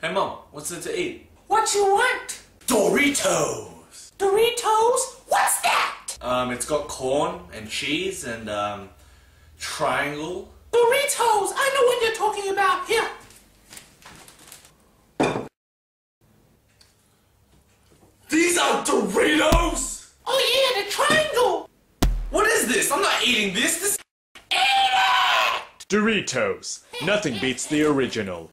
Hey Mom, what's there to eat? What you want? Doritos! Doritos? What's that? It's got corn and cheese and triangle. Doritos! I know what you're talking about. Here. These are Doritos! Oh yeah, the triangle! What is this? I'm not eating this. Doritos. Nothing beats the original.